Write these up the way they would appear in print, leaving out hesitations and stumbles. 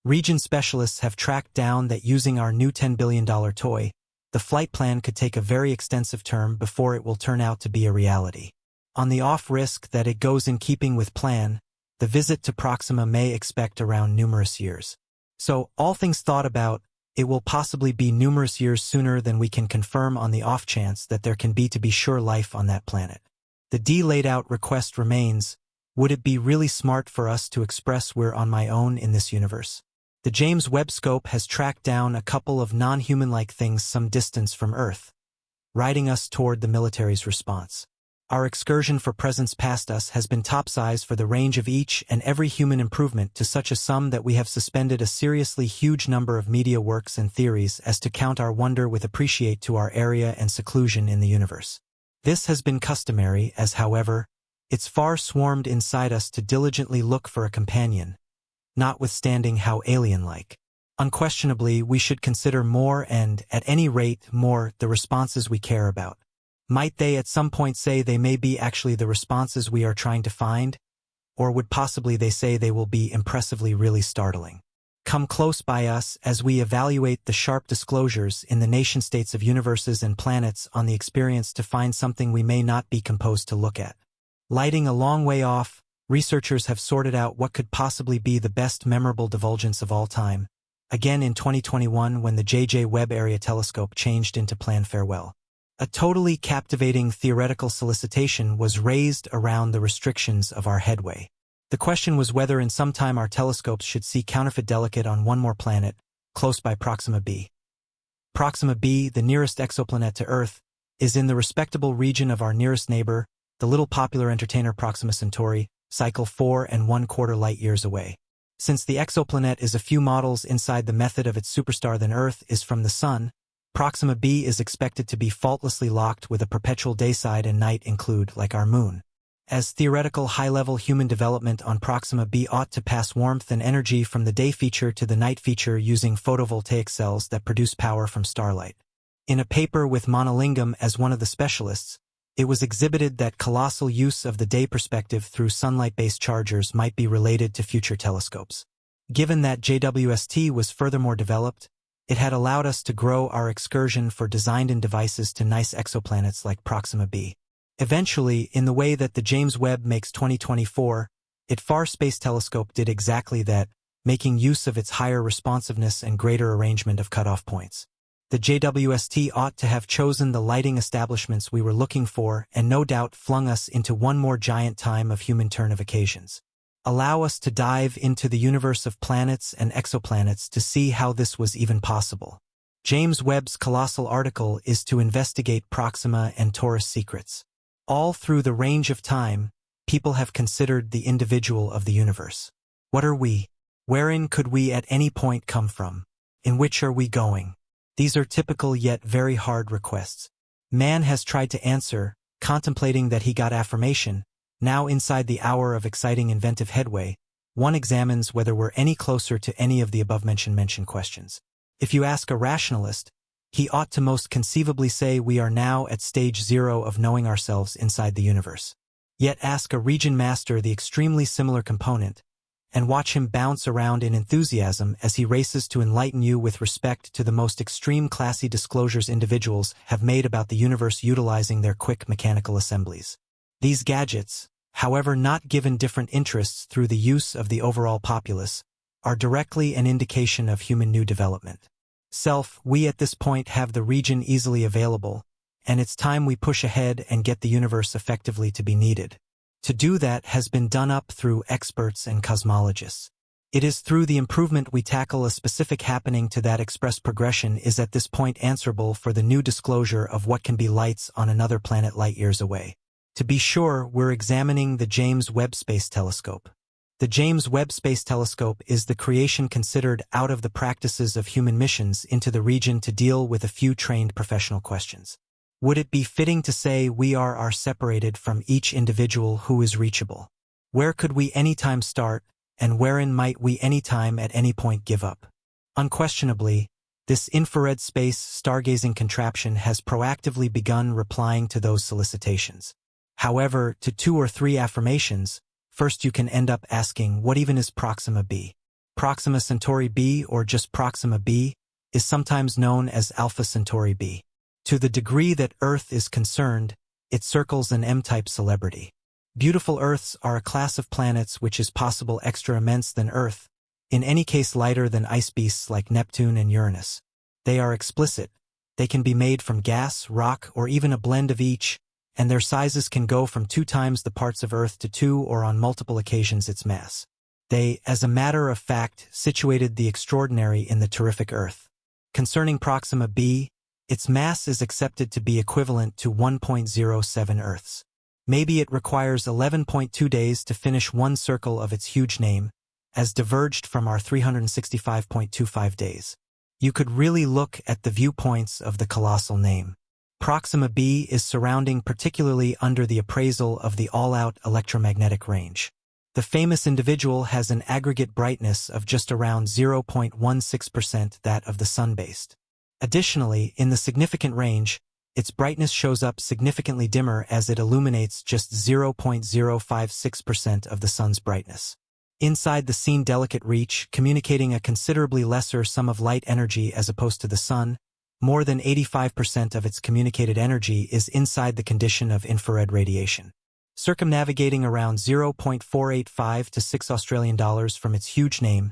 Region specialists have tracked down that using our new $10 billion toy, the flight plan could take a very extensive term before it will turn out to be a reality. On the off risk that it goes in keeping with plan, the visit to Proxima may expect around numerous years. So, all things thought about, it will possibly be numerous years sooner than we can confirm on the off chance that there can be to be sure life on that planet. The laid out request remains, would it be really smart for us to express we're on my own in this universe? The James Webb Scope has tracked down a couple of non-human-like things some distance from Earth, riding us toward the military's response. Our excursion for presence past us has been top-size for the range of each and every human improvement to such a sum that we have suspended a seriously huge number of media works and theories as to count our wonder with appreciate to our area and seclusion in the universe. This has been customary as, however, it's far swarmed inside us to diligently look for a companion, notwithstanding how alien-like. Unquestionably, we should consider more and, at any rate, more, the responses we care about. Might they at some point say they may be actually the responses we are trying to find? Or would possibly they say they will be impressively really startling? Come close by us as we evaluate the sharp disclosures in the nation-states of universes and planets on the experience to find something we may not be composed to look at. Lighting a long way off, researchers have sorted out what could possibly be the best memorable divulgence of all time, again in 2021 when the James Webb Area Telescope changed into planned farewell. A totally captivating theoretical solicitation was raised around the restrictions of our headway. The question was whether in some time our telescopes should see counterfeit delicate on one more planet, close by Proxima B. Proxima B, the nearest exoplanet to Earth, is in the respectable region of our nearest neighbor, the little popular entertainer Proxima Centauri, cycle 4¼ light-years away. Since the exoplanet is a few models inside the method of its superstar than Earth is from the Sun, Proxima B is expected to be faultlessly locked with a perpetual dayside and night include, like our Moon. As theoretical high-level human development on Proxima B ought to pass warmth and energy from the day feature to the night feature using photovoltaic cells that produce power from starlight. In a paper with Monolingam as one of the specialists, it was exhibited that colossal use of the day perspective through sunlight-based chargers might be related to future telescopes. Given that JWST was furthermore developed, it had allowed us to grow our excursion for designed-in devices to nice exoplanets like Proxima B. Eventually, in the way that the James Webb makes 2024, its Far Space Telescope did exactly that, making use of its higher responsiveness and greater arrangement of cutoff points. The JWST ought to have chosen the lighting establishments we were looking for and no doubt flung us into one more giant time of human turn of occasions. Allow us to dive into the universe of planets and exoplanets to see how this was even possible. James Webb's colossal article is to investigate Proxima and Taurus secrets. All through the range of time, people have considered the individual of the universe. What are we? Wherein could we at any point come from? In which are we going? These are typical yet very hard requests. Man has tried to answer, contemplating that he got affirmation. Now inside the hour of exciting inventive headway, one examines whether we're any closer to any of the above-mentioned questions. If you ask a rationalist, he ought to most conceivably say we are now at stage 0 of knowing ourselves inside the universe. Yet ask a region master the extremely similar component, and watch him bounce around in enthusiasm as he races to enlighten you with respect to the most extreme classy disclosures individuals have made about the universe utilizing their quick mechanical assemblies. These gadgets, however not given different interests through the use of the overall populace, are directly an indication of human new development. We at this point have the region easily available, and it's time we push ahead and get the universe effectively to be needed. To do that has been done up through experts and cosmologists. It is through the improvement we tackle a specific happening to that express progression is at this point answerable for the new disclosure of what can be lights on another planet light-years away. To be sure, we're examining the James Webb Space Telescope. The James Webb Space Telescope is the creation considered out of the practices of human missions into the region to deal with a few trained professional questions. Would it be fitting to say we are separated from each individual who is reachable? Where could we anytime start, and wherein might we anytime at any point give up? Unquestionably, this infrared space stargazing contraption has proactively begun replying to those solicitations. However, to 2 or 3 affirmations, first you can end up asking what even is Proxima B? Proxima Centauri b, or just Proxima b, is sometimes known as Alpha Centauri b. To the degree that Earth is concerned, it circles an M-type celebrity. Beautiful Earths are a class of planets which is possible extra immense than Earth, in any case lighter than ice beasts like Neptune and Uranus. They are explicit. They can be made from gas, rock, or even a blend of each, and their sizes can go from 2 times the parts of Earth to 2 or on multiple occasions its mass. They, as a matter of fact, situated the extraordinary in the terrific Earth. Concerning Proxima b, its mass is accepted to be equivalent to 1.07 Earths. Maybe it requires 11.2 days to finish one circle of its huge name, as diverged from our 365.25 days. You could really look at the viewpoints of the colossal name. Proxima b is surrounding particularly under the appraisal of the all-out electromagnetic range. The famous individual has an aggregate brightness of just around 0.16% that of the sun-based. Additionally, in the significant range, its brightness shows up significantly dimmer as it illuminates just 0.056% of the sun's brightness. Inside the seen delicate reach, communicating a considerably lesser sum of light energy as opposed to the sun, more than 85% of its communicated energy is inside the condition of infrared radiation. Circumnavigating around 0.485 to 6 Australian dollars from its huge name,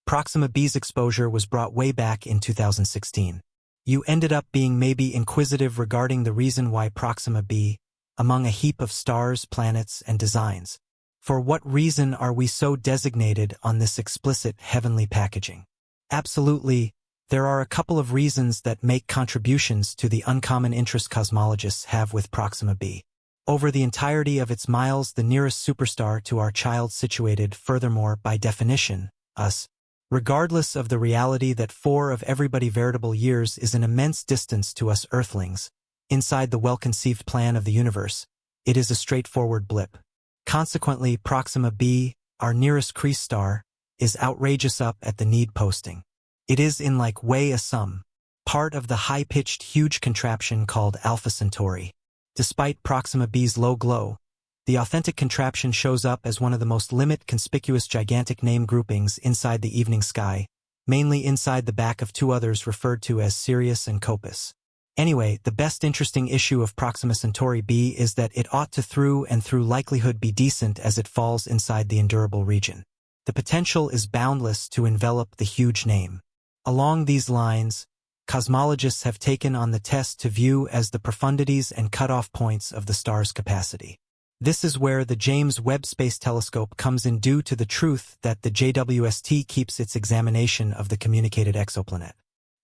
Proxima b's exposure was brought way back in 2016. You ended up being maybe inquisitive regarding the reason why Proxima b, among a heap of stars, planets, and designs. For what reason are we so designated on this explicit heavenly packaging? Absolutely, there are a couple of reasons that make contributions to the uncommon interest cosmologists have with Proxima b. Over the entirety of its miles, the nearest superstar to our child situated, furthermore, by definition, us. Regardless of the reality that 4 of everybody veritable years is an immense distance to us Earthlings, inside the well-conceived plan of the universe, it is a straightforward blip. Consequently, Proxima b, our nearest crease star, is outrageous up at the need posting. It is in like way a sum, part of the high-pitched huge contraption called Alpha Centauri. Despite Proxima b's low glow, the authentic contraption shows up as one of the most conspicuous gigantic name groupings inside the evening sky, mainly inside the back of 2 others referred to as Sirius and Copus. Anyway, the best interesting issue of Proxima Centauri b is that it ought to through likelihood be decent as it falls inside the endurable region. The potential is boundless to envelop the huge name. Along these lines, cosmologists have taken on the test to view as the profundities and cutoff points of the star's capacity. This is where the James Webb Space Telescope comes in due to the truth that the JWST keeps its examination of the communicated exoplanet.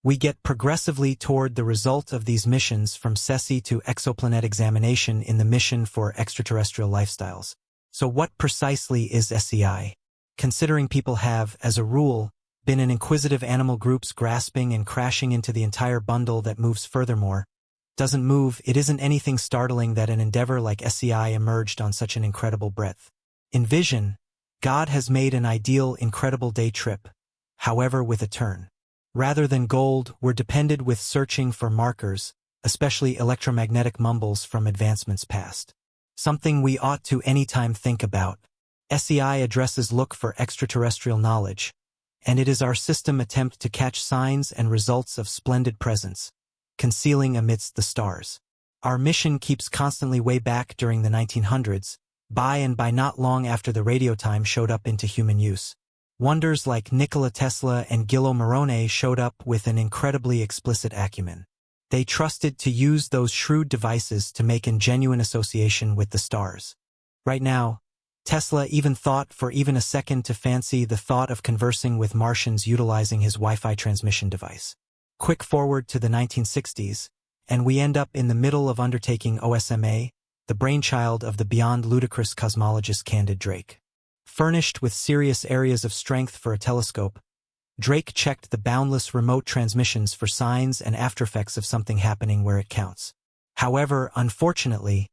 We get progressively toward the result of these missions from SESI to exoplanet examination in the mission for extraterrestrial lifestyles. So what precisely is SEI? Considering people have, as a rule, been in inquisitive animal groups grasping and crashing into the entire bundle that moves furthermore, doesn't move, it isn't anything startling that an endeavor like SEI emerged on such an incredible breadth. In vision, God has made an ideal incredible day trip, however with a turn. Rather than gold, we're depended with searching for markers, especially electromagnetic mumbles from advancements past. Something we ought to anytime think about. SEI addresses look for extraterrestrial knowledge, and it is our system attempt to catch signs and results of splendid presence, concealing amidst the stars. Our mission keeps constantly way back during the 1900s, by not long after the radio time showed up into human use. Wonders like Nikola Tesla and Gillo Morone showed up with an incredibly explicit acumen. They trusted to use those shrewd devices to make a genuine association with the stars. Right now, Tesla even thought for even a second to fancy the thought of conversing with Martians utilizing his Wi-Fi transmission device. Quick forward to the 1960s, and we end up in the middle of undertaking OSMA, the brainchild of the beyond ludicrous cosmologist Candid Drake. Furnished with serious areas of strength for a telescope, Drake checked the boundless remote transmissions for signs and aftereffects of something happening where it counts. However, unfortunately,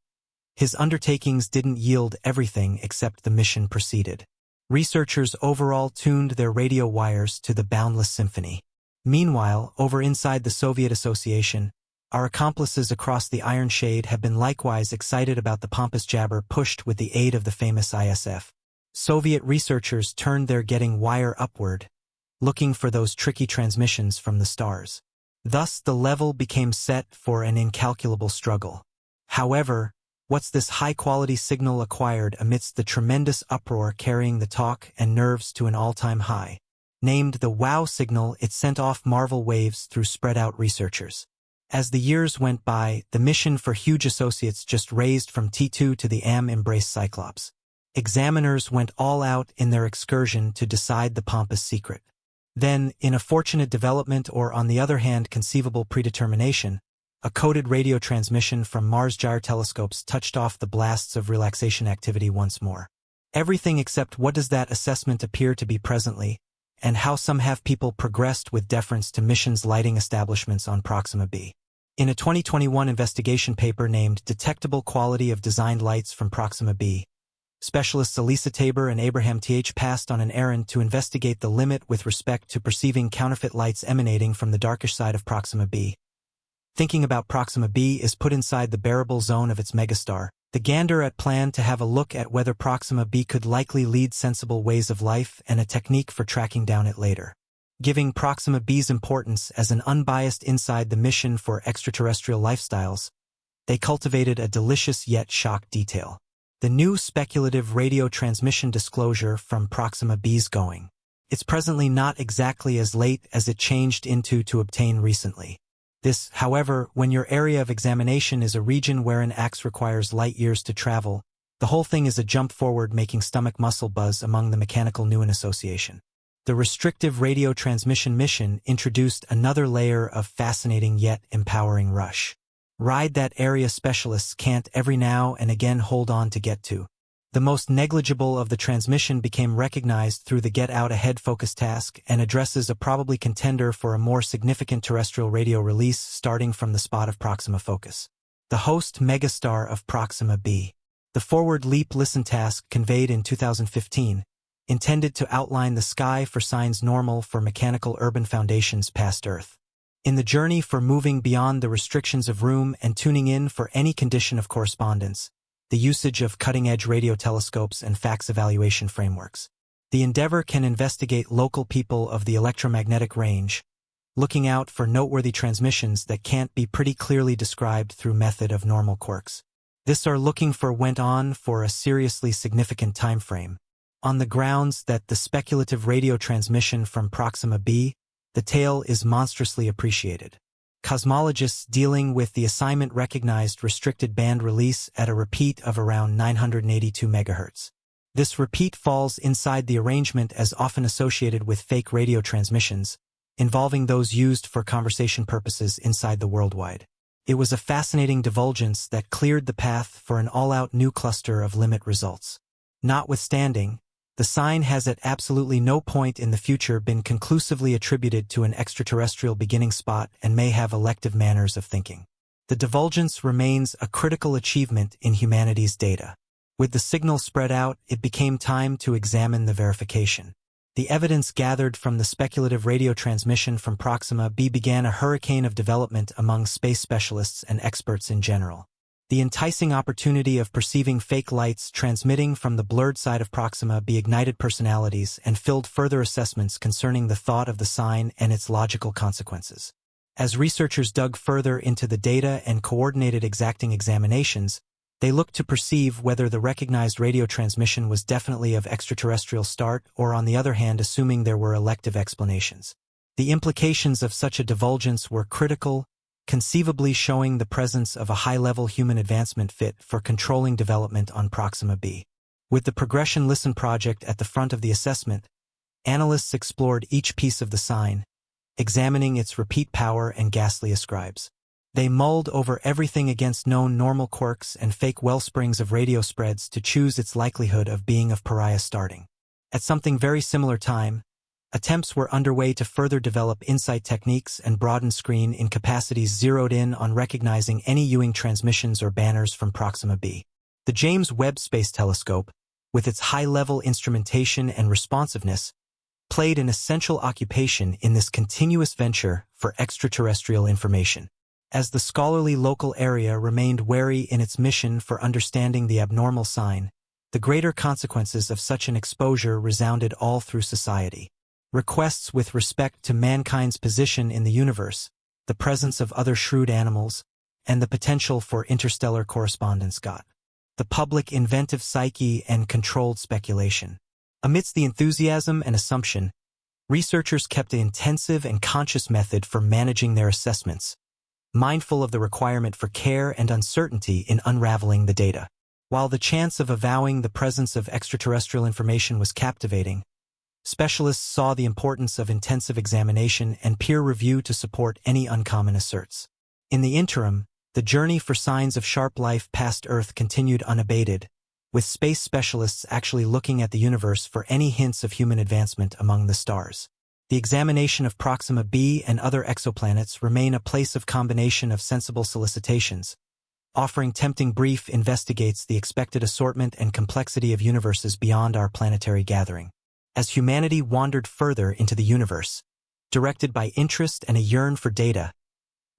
his undertakings didn't yield everything except the mission proceeded. Researchers overall tuned their radio wires to the boundless symphony. Meanwhile, over inside the Soviet Association, our accomplices across the iron shade have been likewise excited about the pompous jabber pushed with the aid of the famous ISF. Soviet researchers turned their getting wire upward, looking for those tricky transmissions from the stars. Thus, the level became set for an incalculable struggle. However, what's this high-quality signal acquired amidst the tremendous uproar carrying the talk and nerves to an all-time high? Named the WOW signal, it sent off marvel waves through spread-out researchers. As the years went by, the mission for Huge Associates just raised from T2 to the embrace Cyclops. Examiners went all out in their excursion to decide the pompous secret. Then, in a fortunate development or on the other hand conceivable predetermination, a coded radio transmission from Mars gyre telescopes touched off the blasts of relaxation activity once more. Everything except what does that assessment appear to be presently, and how some have people progressed with deference to missions lighting establishments on Proxima B. In a 2021 investigation paper named Detectable Quality of Designed Lights from Proxima B, specialists Elisa Tabor and Abraham Th. passed on an errand to investigate the limit with respect to perceiving counterfeit lights emanating from the darkish side of Proxima B. Thinking about Proxima B is put inside the bearable zone of its megastar. The gander at plan to have a look at whether Proxima B could likely lead sensible ways of life and a technique for tracking down it later. Giving Proxima B's importance as an unbiased inside the mission for extraterrestrial lifestyles, they cultivated a delicious yet shock detail. The new speculative radio transmission disclosure from Proxima B's going. It's presently not exactly as late as it changed into to obtain recently. This, however, when your area of examination is a region where an axe requires light years to travel, the whole thing is a jump forward making stomach muscle buzz among the Mechanical Newen Association. The restrictive radio transmission mission introduced another layer of fascinating yet empowering rush. Ride that area specialists can't every now and again hold on to get to. The most negligible of the transmission became recognized through the Get Out Ahead focus task and addresses a probably contender for a more significant terrestrial radio release starting from the spot of Proxima focus. The host megastar of Proxima B. The Forward Leap Listen task conveyed in 2015, intended to outline the sky for signs normal for mechanical urban foundations past Earth. In the journey for moving beyond the restrictions of room and tuning in for any condition of correspondence, the usage of cutting-edge radio telescopes and fax evaluation frameworks. The endeavor can investigate local people of the electromagnetic range, looking out for noteworthy transmissions that can't be pretty clearly described through method of normal quirks. This our looking for went on for a seriously significant time frame, on the grounds that the speculative radio transmission from Proxima B, the tale is monstrously appreciated. Cosmologists dealing with the assignment recognized restricted band release at a repeat of around 982 MHz. This repeat falls inside the arrangement as often associated with fake radio transmissions, involving those used for conversation purposes inside the worldwide. It was a fascinating divulgence that cleared the path for an all-out new cluster of limit results. Notwithstanding, the sign has at absolutely no point in the future been conclusively attributed to an extraterrestrial beginning spot and may have elective manners of thinking. The divulgence remains a critical achievement in humanity's data. With the signal spread out, it became time to examine the verification. The evidence gathered from the speculative radio transmission from Proxima B began a hurricane of development among space specialists and experts in general. The enticing opportunity of perceiving fake lights transmitting from the blurred side of Proxima B ignited personalities and filled further assessments concerning the thought of the sign and its logical consequences. As researchers dug further into the data and coordinated exacting examinations, they looked to perceive whether the recognized radio transmission was definitely of extraterrestrial start or, on the other hand, assuming there were elective explanations. The implications of such a divulgence were critical, conceivably showing the presence of a high-level human advancement fit for controlling development on Proxima B. With the Progression Listen project at the front of the assessment, analysts explored each piece of the sign, examining its repeat power and ghastly ascribes. They mulled over everything against known normal quirks and fake wellsprings of radio spreads to choose its likelihood of being of pariah starting. At something very similar time, attempts were underway to further develop insight techniques and broaden screen-in capacities zeroed in on recognizing any Ewing transmissions or banners from Proxima B. The James Webb Space Telescope, with its high-level instrumentation and responsiveness, played an essential occupation in this continuous venture for extraterrestrial information. As the scholarly local area remained wary in its mission for understanding the abnormal sign, The greater consequences of such an exposure resounded all through society. Requests with respect to mankind's position in the universe, the presence of other shrewd animals, and the potential for interstellar correspondence got the public inventive psyche and controlled speculation. Amidst the enthusiasm and assumption, researchers kept an intensive and conscious method for managing their assessments, mindful of the requirement for care and uncertainty in unraveling the data. While the chance of avowing the presence of extraterrestrial information was captivating, specialists saw the importance of intensive examination and peer review to support any uncommon asserts. In the interim, the journey for signs of sharp life past Earth continued unabated, with space specialists actually looking at the universe for any hints of human advancement among the stars. The examination of Proxima B and other exoplanets remain a place of combination of sensible solicitations, offering tempting brief investigates the expected assortment and complexity of universes beyond our planetary gathering. As humanity wandered further into the universe, directed by interest and a yearn for data,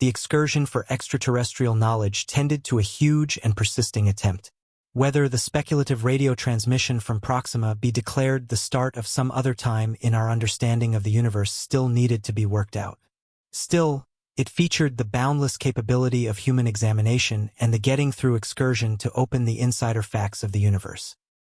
the excursion for extraterrestrial knowledge tended to a huge and persisting attempt. Whether the speculative radio transmission from Proxima be declared the start of some other time in our understanding of the universe still needed to be worked out. Still, it featured the boundless capability of human examination and the getting through excursion to open the insider facts of the universe.